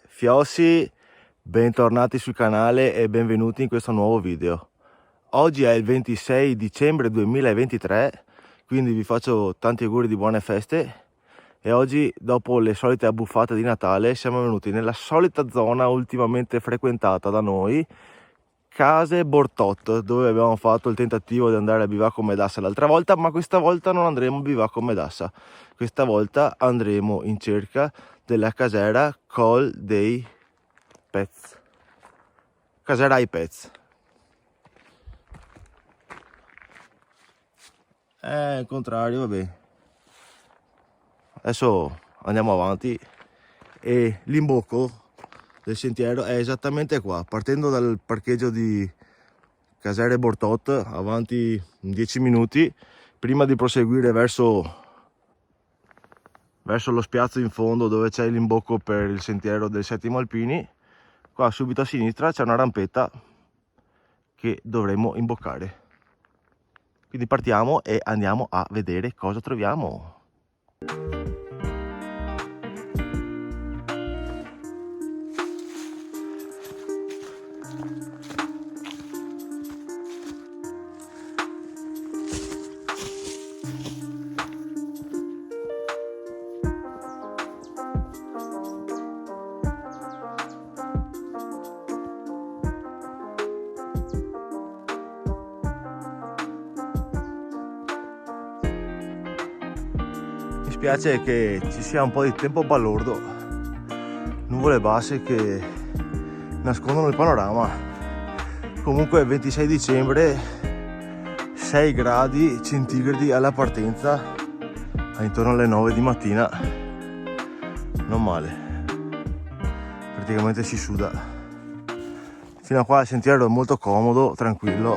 Fiossi, bentornati sul canale e benvenuti in questo nuovo video. Oggi è il 26 dicembre 2023, quindi vi faccio tanti auguri di buone feste e oggi, dopo le solite abbuffate di Natale, siamo venuti nella solita zona ultimamente frequentata da noi, Case Bortot, dove abbiamo fatto il tentativo di andare a Bivacco Medassa l'altra volta, ma questa volta non andremo a Bivacco Medassa, questa volta andremo in cerca della casera Col dei Pets, casera ai Pets. Il contrario, vabbè. Adesso andiamo avanti e l'imbocco del sentiero è esattamente qua, partendo dal parcheggio di Casere Bortot, avanti 10 minuti prima di proseguire verso lo spiazzo in fondo dove c'è l'imbocco per il sentiero del Settimo Alpini. Qua subito a sinistra c'è una rampetta che dovremo imboccare, quindi partiamo e andiamo a vedere cosa troviamo. Mi spiace che ci sia un po' di tempo balordo, nuvole basse che nascondono il panorama. Comunque 26 dicembre, 6 gradi centigradi alla partenza, intorno alle 9 di mattina, non male, praticamente si suda. Fino a qua il sentiero è molto comodo, tranquillo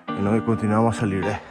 e noi continuiamo a salire.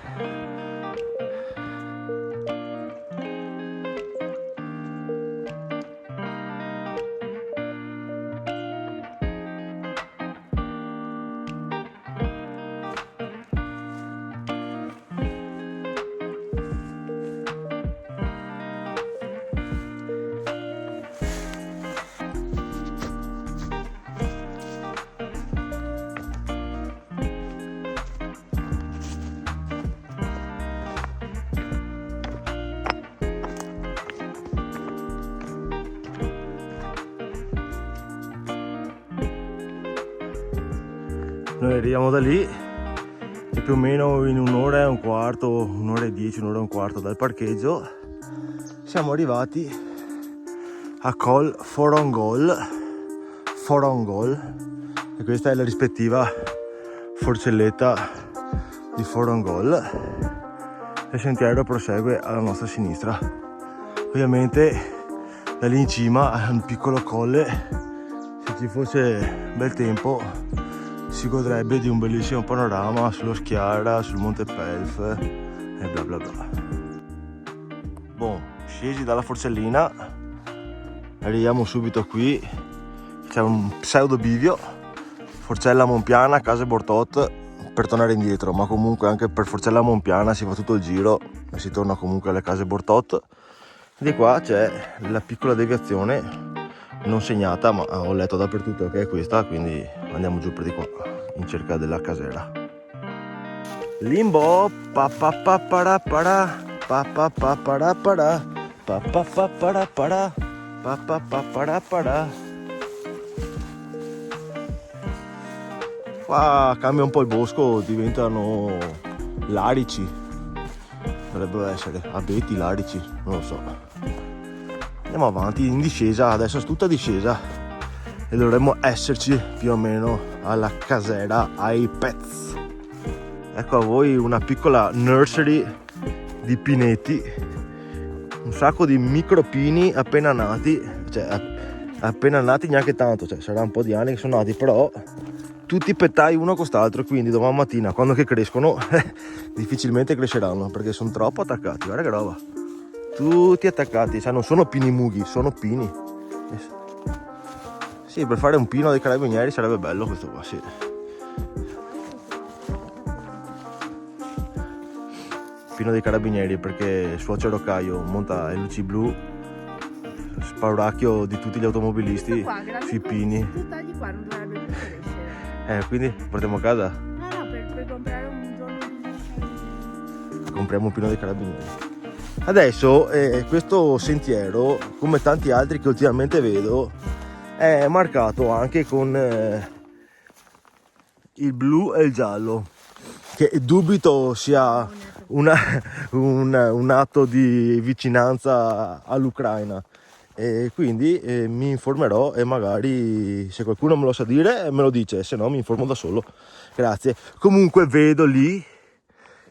Noi arriviamo da lì e più o meno in un'ora e un quarto, un'ora e 10, un'ora e un quarto dal parcheggio siamo arrivati a Col Forongol, e questa è la rispettiva forcelletta di Forongol. Il sentiero prosegue alla nostra sinistra. Ovviamente da lì in cima a un piccolo colle, se ci fosse bel tempo si godrebbe di un bellissimo panorama sullo Schiara, sul Monte Pelf e bla bla bla. Bon, scesi dalla forcellina, arriviamo subito qui, c'è un pseudo bivio, Forcella Monpiana, Case Bortot, per tornare indietro, ma comunque anche per Forcella Monpiana si fa tutto il giro e si torna comunque alle Case Bortot. Di qua c'è la piccola deviazione non segnata, ma ho letto dappertutto che è questa, quindi andiamo giù per di qua in cerca della casera. Limbo pa pa pa para para pa pa pa para para pa pa pa para para pa pa pa para para. Qua cambia un po' il bosco, diventano larici, dovrebbero essere abeti larici, non lo so. Andiamo avanti in discesa, adesso è tutta discesa e dovremmo esserci più o meno alla casera ai Pets. Ecco a voi una piccola nursery di pinetti, un sacco di micropini appena nati, cioè appena nati neanche tanto, cioè sarà un po' di anni che sono nati, però tutti pettai uno con quest'altro, quindi domani mattina quando che crescono difficilmente cresceranno perché sono troppo attaccati. Guarda che roba, tutti attaccati, cioè non sono pini mughi, sono pini. Sì, per fare un pino dei carabinieri sarebbe bello questo qua, sì. Pino dei carabinieri perché il suocero Caio monta le luci blu pauracchio di tutti gli automobilisti Qua, sui pini. Tu tagli qua, non dovrebbe più crescere. Quindi portiamo a casa, No, per comprare un giorno di... compriamo un pino dei carabinieri. Adesso questo sentiero, come tanti altri che ultimamente vedo, è marcato anche con il blu e il giallo, che dubito sia un atto di vicinanza all'Ucraina, e quindi mi informerò e magari se qualcuno me lo sa dire me lo dice, se no mi informo da solo. Grazie. Comunque vedo lì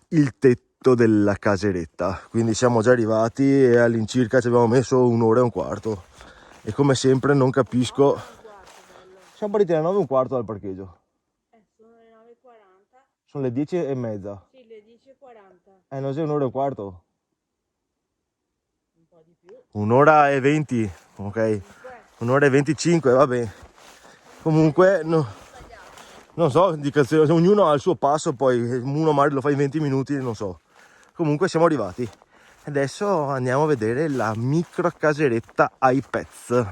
il tetto della caseretta, quindi siamo già arrivati e all'incirca ci abbiamo messo 1 ora e 1 quarto, e come sempre non capisco. Siamo partiti alle 9:15 dal parcheggio. Sono le 9:40. Sono le 10:30. Sì, le 10:40. Non sei 1 ora e 1 quarto? Un po' di più. 1 ora e 20, ok. 1 ora e 25, va bene. Comunque, no, non so, indicazioni, ognuno ha il suo passo, poi uno magari lo fa in 20 minuti, non so. Comunque siamo arrivati. Adesso andiamo a vedere la micro caseretta ai pets.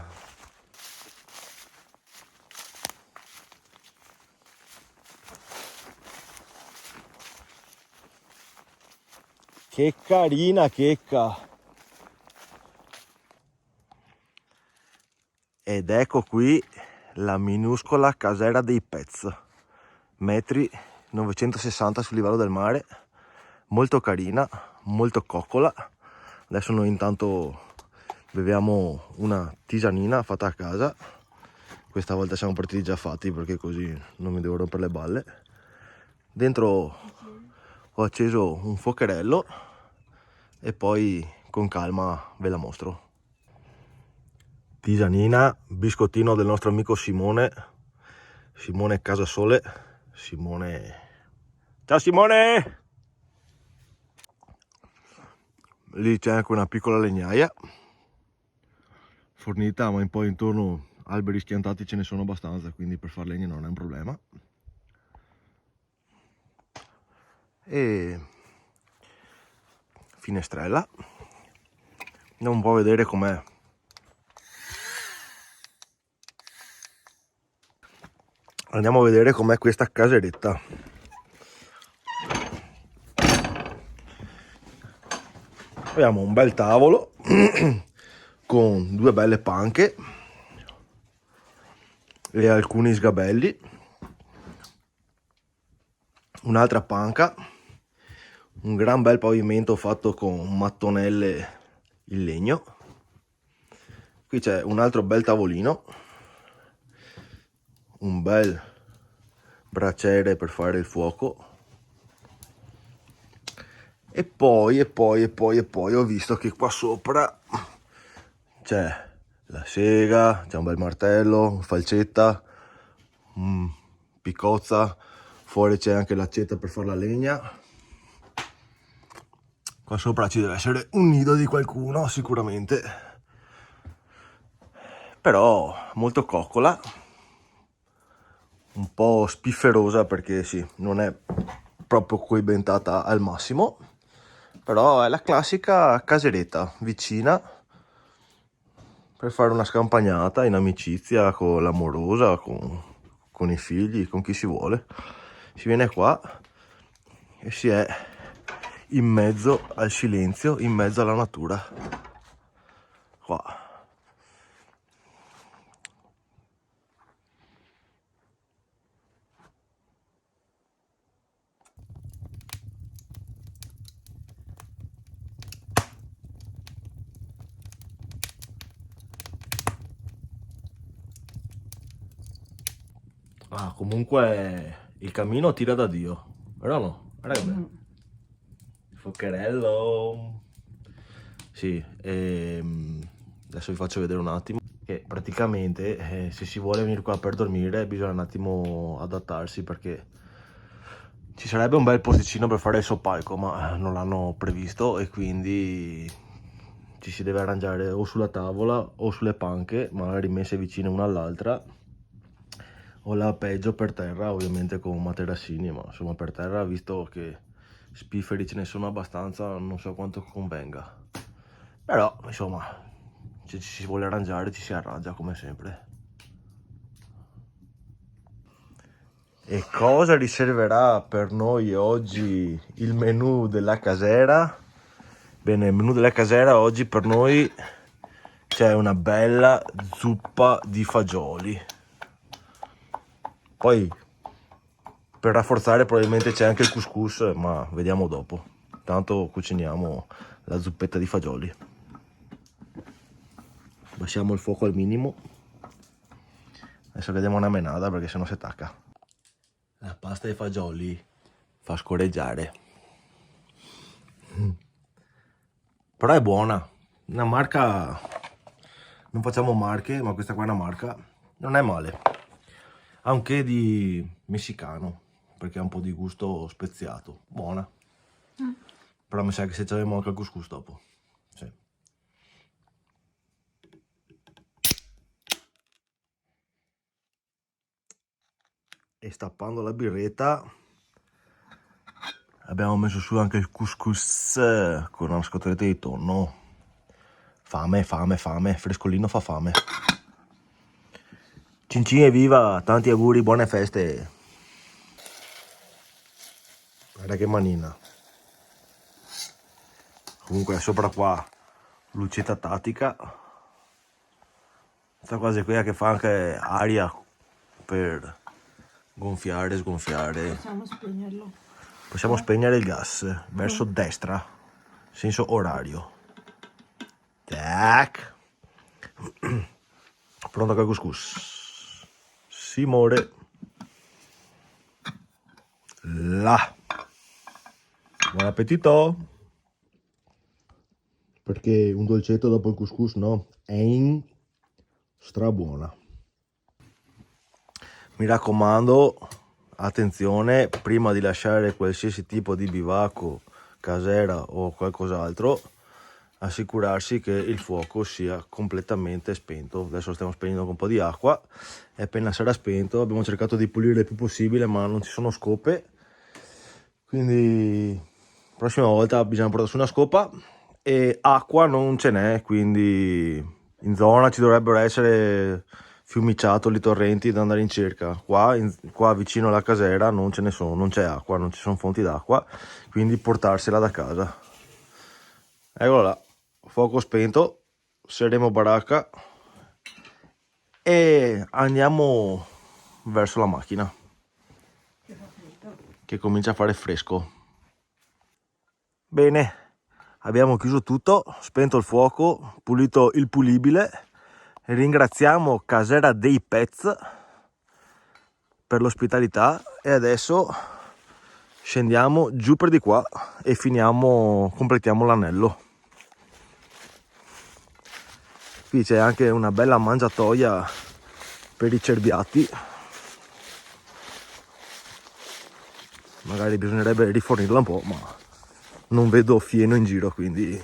Che carina checca! Ed ecco qui la minuscola casera dei pets, metri 960 sul livello del mare, molto carina, molto coccola. Adesso noi intanto beviamo una tisanina fatta a casa, questa volta siamo partiti già fatti perché così non mi devo rompere le balle. Dentro ho acceso un fuocherello e poi con calma ve la mostro. Tisanina, biscottino del nostro amico Simone Casasole. Simone, ciao Simone! Lì c'è anche una piccola legnaia fornita, ma poi intorno alberi schiantati ce ne sono abbastanza, quindi per far legna non è un problema. E finestrella, andiamo un po' a vedere com'è. Andiamo a vedere com'è questa caseretta. Abbiamo un bel tavolo con 2 belle panche e alcuni sgabelli, un'altra panca, un gran bel pavimento fatto con mattonelle in legno. Qui c'è un altro bel tavolino, un bel braciere per fare il fuoco, e poi ho visto che qua sopra c'è la sega, c'è un bel martello, falcetta, piccozza, fuori c'è anche l'accetta per fare la legna. Qua sopra ci deve essere un nido di qualcuno sicuramente, però molto coccola, un po' spifferosa perché sì, non è proprio coibentata al massimo, però è la classica caseretta vicina per fare una scampagnata in amicizia con l'amorosa, con i figli, con chi si vuole. Si viene qua e si è in mezzo al silenzio, in mezzo alla natura. Qua. Ah, comunque il cammino tira da Dio, vero no? Guarda che bello. Il fuocherello. Sì, adesso vi faccio vedere un attimo che praticamente se si vuole venire qua per dormire bisogna un attimo adattarsi, perché ci sarebbe un bel posticino per fare il soppalco, ma non l'hanno previsto e quindi ci si deve arrangiare o sulla tavola o sulle panche, magari messe vicine una all'altra, o là peggio per terra, ovviamente con materassini, ma insomma per terra, visto che spifferi ce ne sono abbastanza, non so quanto convenga. Però insomma Se ci si vuole arrangiare ci si arrangia come sempre. E cosa riserverà per noi oggi il menù della casera? Bene, il menù della casera oggi per noi c'è una bella zuppa di fagioli. Poi per rafforzare probabilmente c'è anche il couscous, ma vediamo dopo. Intanto cuciniamo la zuppetta di fagioli. Bassiamo il fuoco al minimo. Adesso che diamo una menata perché sennò si attacca. La pasta ai fagioli fa scorreggiare. Però è buona. Una marca... Non facciamo marche, ma questa qua è una marca. Non è male. Ha un che di messicano, perché ha un po' di gusto speziato. Buona. Però mi sa che se ci avevamo anche il couscous dopo. Sì. E stappando la birretta abbiamo messo su anche il couscous con una scotoletta di tonno. Fame, frescolino fa fame. Cincin evviva, tanti auguri, buone feste. Guarda che manina. Comunque sopra qua lucetta tattica. Questa cosa qui che fa anche aria per gonfiare e sgonfiare. Possiamo spegnerlo. Possiamo spegnere il gas verso destra, senso orario. Tac. Pronto col couscous. Simore. Là. Buon appetito. Perché un dolcetto dopo il couscous no? È strabuona. Mi raccomando, attenzione, prima di lasciare qualsiasi tipo di bivacco, casera o qualcos'altro, assicurarsi che il fuoco sia completamente spento. Adesso lo stiamo spegnendo con un po' di acqua e appena sarà spento abbiamo cercato di pulire il più possibile, ma non ci sono scope, quindi prossima volta bisogna portare su una scopa. E acqua non ce n'è, quindi in zona ci dovrebbero essere fiumiciattoli, torrenti da andare in cerca. Qua vicino alla casera non ce ne sono, non c'è acqua, non ci sono fonti d'acqua, quindi portarsela da casa. Eccolo là, fuoco spento, seremo baracca e andiamo verso la macchina che comincia a fare fresco. Bene, abbiamo chiuso tutto, spento il fuoco, pulito il pulibile. Ringraziamo Casera dei Pets per l'ospitalità e adesso scendiamo giù per di qua e completiamo l'anello. Qui c'è anche una bella mangiatoia per i cerbiatti. Magari bisognerebbe rifornirla un po', ma non vedo fieno in giro, quindi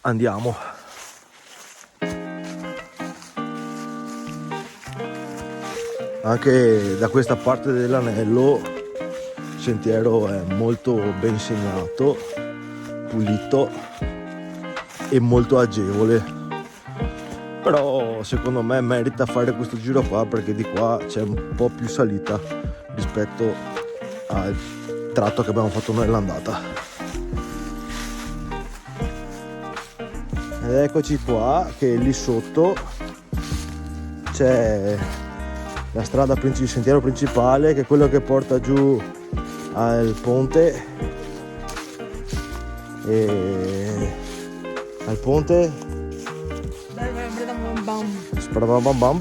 andiamo. Anche da questa parte dell'anello il sentiero è molto ben segnato, pulito e molto agevole. Però secondo me merita fare questo giro qua perché di qua c'è un po' più salita rispetto al tratto che abbiamo fatto noi all'andata. Ed eccoci qua che lì sotto c'è la strada, il sentiero principale, che è quello che porta giù al ponte. E al ponte Sparabam.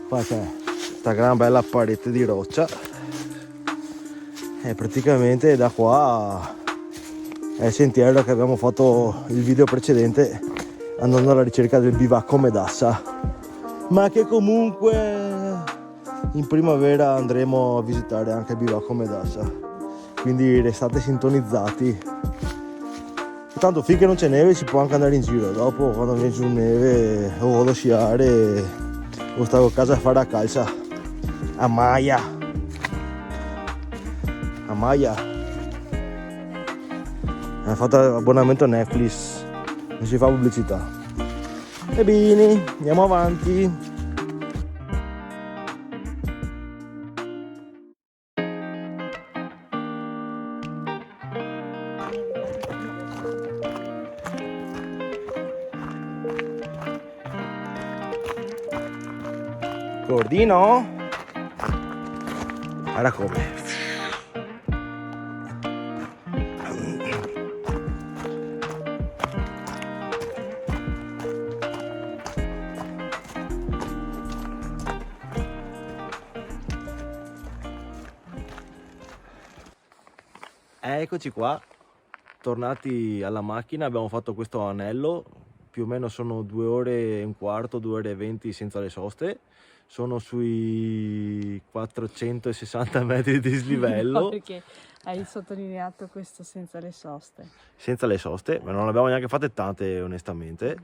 Qua c'è questa gran bella parete di roccia e praticamente da qua è il sentiero che abbiamo fatto il video precedente andando alla ricerca del bivacco Medassa, ma che comunque in primavera andremo a visitare anche il bivacco Medassa, quindi restate sintonizzati. Tanto finché non c'è neve si può anche andare in giro, dopo quando viene giù neve o vado a sciare o stavo a casa a fare a calcia a Maya. Ha fatto abbonamento a Netflix, non si fa pubblicità. E bene, andiamo avanti. Cordino? Guarda come. Eccoci qua, tornati alla macchina, abbiamo fatto questo anello, più o meno sono 2 ore e un quarto, 2 ore e 20 senza le soste, sono sui 460 metri di No, dislivello, perché hai sottolineato questo senza le soste. senza le soste, ma non abbiamo neanche fatte tante onestamente.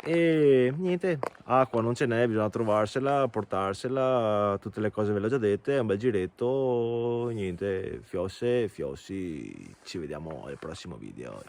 E niente, acqua non ce n'è, bisogna trovarsela, portarsela, tutte le cose ve le ho già dette, è un bel giretto, niente, fiosse, fiossi, ci vediamo al prossimo video.